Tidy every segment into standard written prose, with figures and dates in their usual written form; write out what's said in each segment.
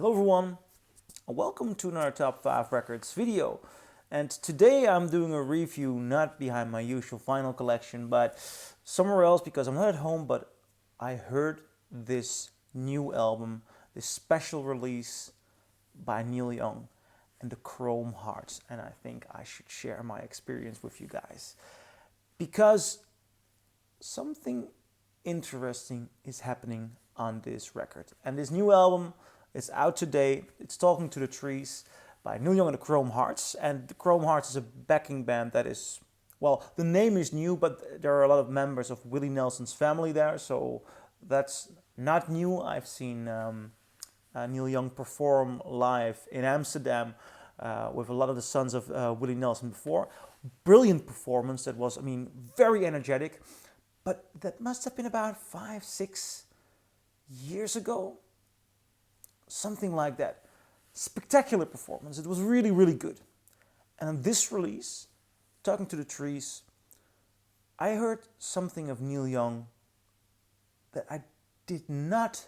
Hello everyone, and welcome to another Top 5 Records video. And today I'm doing a review not behind my usual vinyl collection, but somewhere else because I'm not at home, but I heard this new album, this special release by Neil Young and the Chrome Hearts, and I think I should share my experience with you guys. Because something interesting is happening on this record. And this new album is out today. It's Talking to the Trees by Neil Young and the Chrome Hearts. And the Chrome Hearts is a backing band that is, well, the name is new, but there are a lot of members of Willie Nelson's family there, so that's not new. I've seen Neil Young perform live in Amsterdam with a lot of the sons of Willie Nelson before. Brilliant performance. That was, very energetic. But that must have been about 5-6 years ago. Something like that. Spectacular performance. It was really, really good. And on this release, Talking to the Trees, I heard something of Neil Young that I did not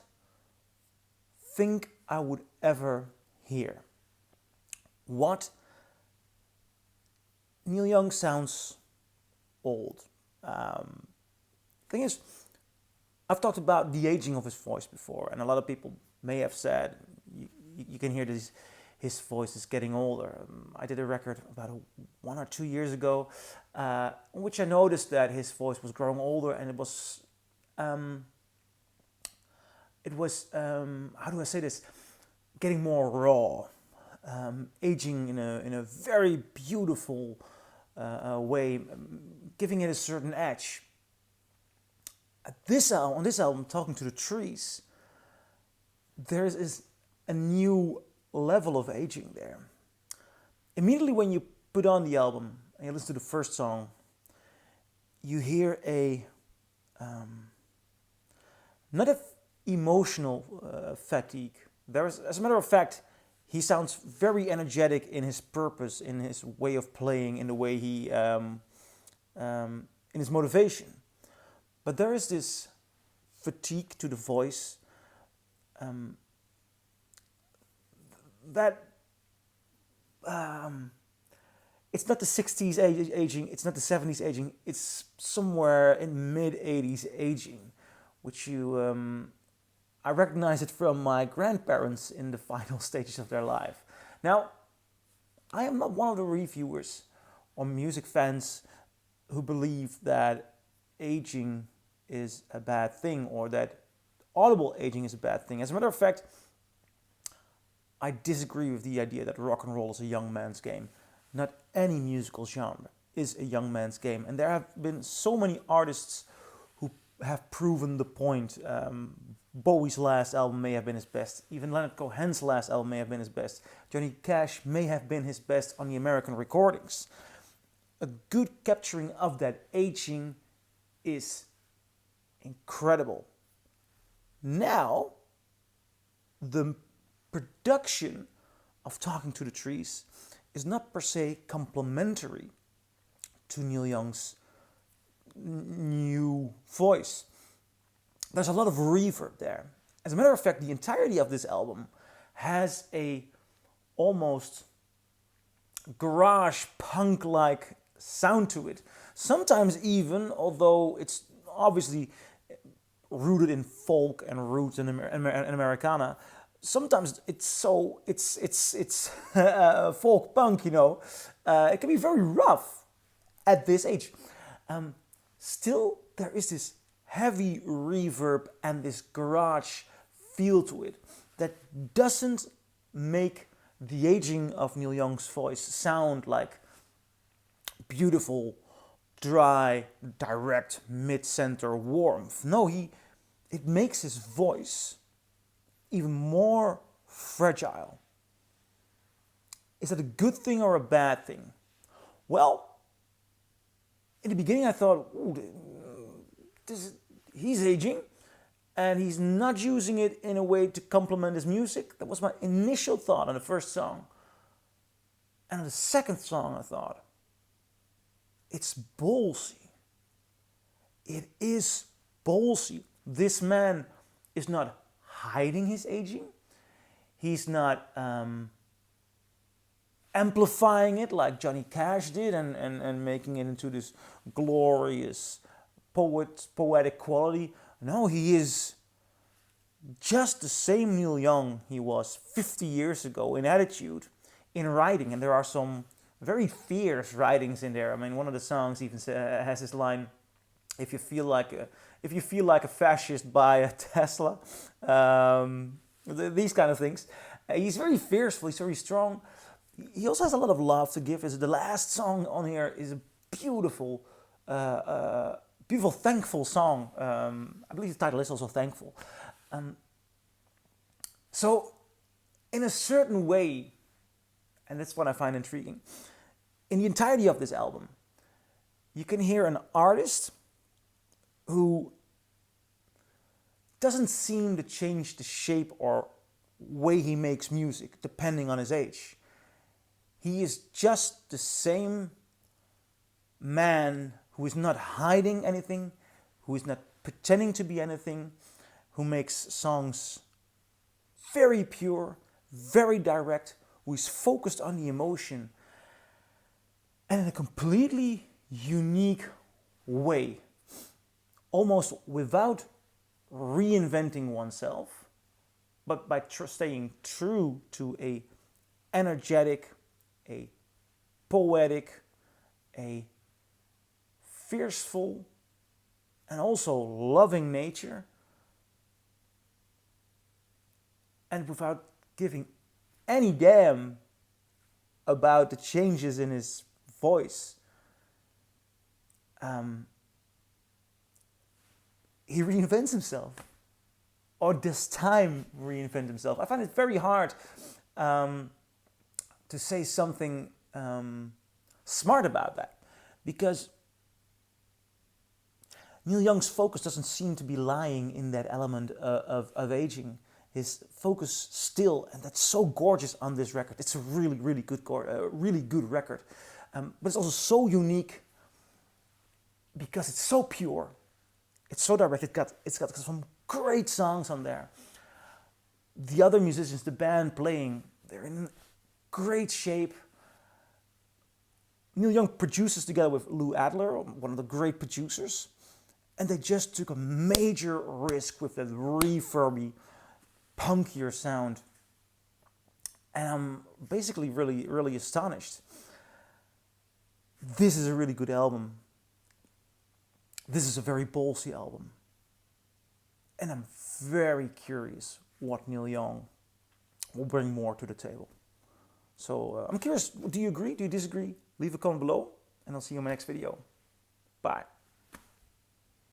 think I would ever hear. What? Neil Young sounds old. Thing is, I've talked about the aging of his voice before, and a lot of people may have said you can hear this, his voice is getting older. I did a record about 1 or 2 years ago, in which I noticed that his voice was growing older, and it was how do I say this? Getting more raw, aging in a very beautiful way, giving it a certain edge. On this album, Talking to the Trees, there is a new level of aging there. Immediately when you put on the album and you listen to the first song, you hear not a emotional fatigue. As a matter of fact, he sounds very energetic in his purpose, in his way of playing, in the way he, in his motivation. But there is this fatigue to the voice that it's not the 60s aging, it's not the 70s aging, it's somewhere in mid-80s aging, which I recognize it from my grandparents in the final stages of their life. Now, I am not one of the reviewers or music fans who believe that aging is a bad thing or that audible aging is a bad thing. As a matter of fact, I disagree with the idea that rock and roll is a young man's game. Not any musical genre is a young man's game. And there have been so many artists who have proven the point. Bowie's last album may have been his best. Even Leonard Cohen's last album may have been his best. Johnny Cash may have been his best on the American recordings. A good capturing of that aging is incredible. Now, the production of Talking to the Trees is not per se complementary to Neil Young's new voice. There's a lot of reverb there. As a matter of fact, the entirety of this album has a almost garage punk-like sound to it. Sometimes even, although it's obviously rooted in folk and roots in Americana, sometimes it's folk punk, it can be very rough at this age. Still, there is this heavy reverb and this garage feel to it that doesn't make the aging of Neil Young's voice sound like beautiful, dry, direct, mid-center warmth. No, it makes his voice even more fragile. Is that a good thing or a bad thing? Well, in the beginning I thought, he's aging and he's not using it in a way to complement his music. That was my initial thought on the first song. And on the second song I thought, it's ballsy. It is ballsy. This man is not hiding his aging. He's not amplifying it like Johnny Cash did and making it into this glorious poetic quality. No, he is just the same Neil Young he was 50 years ago in attitude, in writing, and there are some very fierce writings in there. I mean, one of the songs even has this line, if you feel like a fascist, buy a Tesla. These kind of things. He's very fiercely, he's very strong. He also has a lot of love to give. The last song on here is a beautiful, beautiful, thankful song. I believe the title is also Thankful. So, in a certain way, and that's what I find intriguing, in the entirety of this album, you can hear an artist who doesn't seem to change the shape or way he makes music, depending on his age. He is just the same man who is not hiding anything, who is not pretending to be anything, who makes songs very pure, very direct, who is focused on the emotion, and in a completely unique way, almost without reinventing oneself, but by staying true to a energetic, a poetic, a fierceful, and also loving nature, and without giving any damn about the changes in his voice. He reinvents himself, or this time reinvent himself. I find it very hard to say something smart about that, because Neil Young's focus doesn't seem to be lying in that element of aging. His focus still, and that's so gorgeous on this record. It's a really, really good record, but it's also so unique because it's so pure. It's so direct. It's got some great songs on there. The other musicians, the band playing, they're in great shape. Neil Young produces together with Lou Adler, one of the great producers, and they just took a major risk with that reverby, punkier sound. And I'm basically really, really astonished. This is a really good album. This is a very ballsy album. And I'm very curious what Neil Young will bring more to the table. So I'm curious, do you agree? Do you disagree? Leave a comment below, and I'll see you in my next video. Bye.